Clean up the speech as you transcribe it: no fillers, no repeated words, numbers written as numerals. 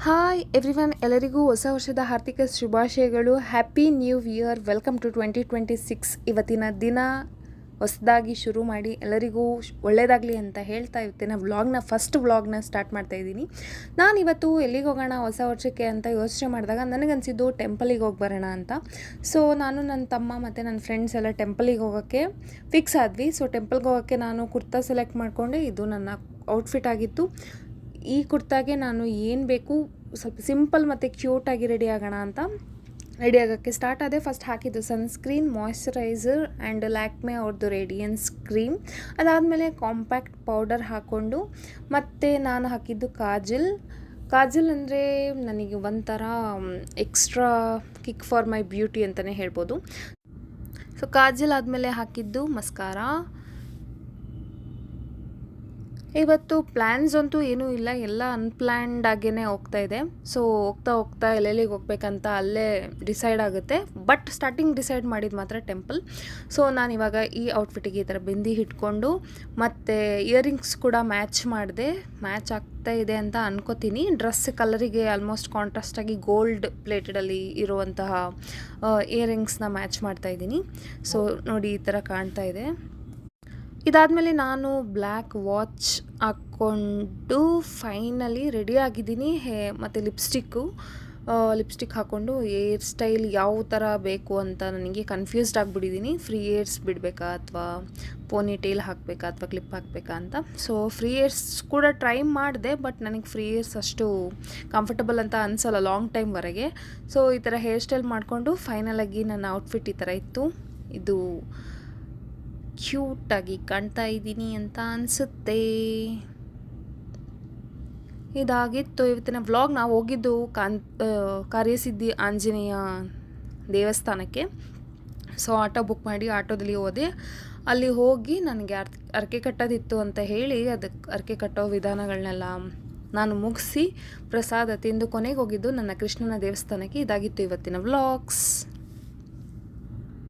Hi everyone, ಎಲ್ಲರಿಗೂ ಹೊಸ ವರ್ಷದ ಹಾರ್ದಿಕ ಶುಭಾಶಯಗಳು. Happy new year, welcome to 2026. ಇವತ್ತಿನ ದಿನ ಹೊಸದಾಗಿ ಶುರು ಮಾಡಿ ಎಲ್ಲರಿಗೂ ಒಳ್ಳೆಯದಾಗಲಿ ಅಂತ ಹೇಳ್ತಾ ಇವತ್ತಿನ ಫಸ್ಟ್ ವ್ಲಾಗ್ನ ಸ್ಟಾರ್ಟ್ ಮಾಡ್ತಾಯಿದ್ದೀನಿ. ನಾನಿವತ್ತು ಎಲ್ಲಿಗೆ ಹೋಗೋಣ ಹೊಸ ವರ್ಷಕ್ಕೆ ಅಂತ ಯೋಚನೆ ಮಾಡಿದಾಗ ನನಗನ್ಸಿದ್ದು ಟೆಂಪಲಿಗೆ ಹೋಗಿ ಬರೋಣ ಅಂತ. ಸೊ ನಾನು ನನ್ನ ತಮ್ಮ ಮತ್ತು ನನ್ನ ಫ್ರೆಂಡ್ಸ್ ಎಲ್ಲ ಟೆಂಪಲಿಗೆ ಹೋಗೋಕ್ಕೆ ಫಿಕ್ಸ್ ಆದ್ವಿ. ಸೊ ಟೆಂಪಲ್ಗೆ ಹೋಗೋಕ್ಕೆ ನಾನು ಕುರ್ತಾ ಸೆಲೆಕ್ಟ್ ಮಾಡಿಕೊಂಡೆ. ಇದು ನನ್ನ ಔಟ್ಫಿಟ್ ಆಗಿತ್ತು. ಈ ಕುರ್ತಾಗೆ ನಾನು ಏನು ಬೇಕು ಸ್ವಲ್ಪ ಸಿಂಪಲ್ ಮತ್ತು ಕ್ಯೂಟಾಗಿ ರೆಡಿ ಆಗೋಣ ಅಂತ ರೆಡಿ ಆಗೋಕ್ಕೆ ಸ್ಟಾರ್ಟ್ ಆದೆ. ಫಸ್ಟ್ ಹಾಕಿದ್ದು ಸನ್ಸ್ಕ್ರೀನ್, ಮಾಯ್ಶ್ಚರೈಸರ್ ಆ್ಯಂಡ್ ಲ್ಯಾಕ್ಮೆ ಅವ್ರದ್ದು ರೇಡಿಯನ್ಸ್ ಕ್ರೀಮ್. ಅದಾದಮೇಲೆ ಕಾಂಪ್ಯಾಕ್ಟ್ ಪೌಡರ್ ಹಾಕ್ಕೊಂಡು ಮತ್ತು ನಾನು ಹಾಕಿದ್ದು ಕಾಜಲ್ ಅಂದರೆ ನನಗೆ ಒಂಥರ extra kick for my beauty ಅಂತಲೇ ಹೇಳ್ಬೋದು. ಸೊ ಕಾಜಲ್ ಆದಮೇಲೆ ಹಾಕಿದ್ದು ಮಸ್ಕಾರಾ. ಇವತ್ತು ಪ್ಲ್ಯಾನ್ಸ್ ಅಂತೂ ಏನೂ ಇಲ್ಲ, ಎಲ್ಲ ಅನ್ಪ್ಲ್ಯಾನ್ಡ್ ಆಗೇ ಹೋಗ್ತಾ ಇದೆ. ಸೊ ಹೋಗ್ತಾ ಎಲ್ಲೆಲ್ಲಿಗೆ ಹೋಗ್ಬೇಕಂತ ಅಲ್ಲೇ ಡಿಸೈಡ್ ಆಗುತ್ತೆ. ಬಟ್ ಸ್ಟಾರ್ಟಿಂಗ್ ಡಿಸೈಡ್ ಮಾಡಿದ್ದು ಮಾತ್ರ ಟೆಂಪಲ್. ಸೊ ನಾನು ಇವಾಗ ಈ ಔಟ್ಫಿಟ್ಟಿಗೆ ಈ ಥರ ಬಿಂದಿ ಇಟ್ಕೊಂಡು ಮತ್ತು ಇಯರಿಂಗ್ಸ್ ಕೂಡ ಮ್ಯಾಚ್ ಆಗ್ತಾ ಇದೆ ಅಂತ ಅನ್ಕೋತೀನಿ. ಡ್ರೆಸ್ ಕಲರಿಗೆ ಆಲ್ಮೋಸ್ಟ್ ಕಾಂಟ್ರಾಸ್ಟಾಗಿ ಗೋಲ್ಡ್ ಪ್ಲೇಟೆಡಲ್ಲಿ ಇರುವಂತಹ ಇಯರಿಂಗ್ಸ್ನ ಮ್ಯಾಚ್ ಮಾಡ್ತಾಯಿದ್ದೀನಿ. ಸೊ ನೋಡಿ ಈ ಥರ ಕಾಣ್ತಾ ಇದೆ. ಇದಾದಮೇಲೆ ನಾನು ಬ್ಲ್ಯಾಕ್ ವಾಚ್ ಹಾಕ್ಕೊಂಡು ಫೈನಲಿ ರೆಡಿ ಆಗಿದ್ದೀನಿ. ಮತ್ತು ಲಿಪ್ಸ್ಟಿಕ್ ಹಾಕ್ಕೊಂಡು ಏರ್ ಸ್ಟೈಲ್ ಯಾವ ಥರ ಬೇಕು ಅಂತ ನನಗೆ ಕನ್ಫ್ಯೂಸ್ಡ್ ಆಗಿಬಿಟ್ಟಿದ್ದೀನಿ. ಫ್ರೀ ಏರ್ಸ್ ಬಿಡಬೇಕಾ ಅಥವಾ ಪೋನಿ ಟೇಲ್ ಹಾಕಬೇಕಾ ಅಥವಾ ಕ್ಲಿಪ್ ಹಾಕಬೇಕಾ ಅಂತ. ಸೊ ಫ್ರೀ ಏರ್ಸ್ ಕೂಡ ಟ್ರೈ ಮಾಡಿದೆ, ಬಟ್ ನನಗೆ ಫ್ರೀ ಏರ್ಸ್ ಅಷ್ಟು ಕಂಫರ್ಟಬಲ್ ಅಂತ ಅನಿಸಲ್ಲ ಲಾಂಗ್ ಟೈಮ್ವರೆಗೆ. ಸೊ ಈ ಥರ ಹೇರ್ ಸ್ಟೈಲ್ ಮಾಡಿಕೊಂಡು ಫೈನಲಾಗಿ ನನ್ನ ಔಟ್ಫಿಟ್ ಈ ಥರ ಇತ್ತು. ಇದು ಕ್ಯೂಟಾಗಿ ಕಾಣ್ತಾ ಇದ್ದೀನಿ ಅಂತ ಅನಿಸುತ್ತೆ. ಇದಾಗಿತ್ತು ಇವತ್ತಿನ ವ್ಲಾಗ್. ನಾವು ಹೋಗಿದ್ದು ಕಾರ್ಯಸಿದ್ಧಿ ಆಂಜನೇಯ ದೇವಸ್ಥಾನಕ್ಕೆ. ಸೊ ಆಟೋ ಬುಕ್ ಮಾಡಿ ಆಟೋದಲ್ಲಿ ಹೋದೆ. ಅಲ್ಲಿ ಹೋಗಿ ನನಗೆ ಅರಕೆ ಕಟ್ಟೋದಿತ್ತು ಅಂತ ಹೇಳಿ ಅದಕ್ಕೆ ಅರಕೆ ಕಟ್ಟೋ ವಿಧಾನಗಳನ್ನೆಲ್ಲ ನಾನು ಮುಗಿಸಿ ಪ್ರಸಾದ ತಿಂದು ಕೊನೆಗೆ ಹೋಗಿದ್ದು ನನ್ನ ಕೃಷ್ಣನ ದೇವಸ್ಥಾನಕ್ಕೆ. ಇದಾಗಿತ್ತು ಇವತ್ತಿನ ವ್ಲಾಗ್ಸ್.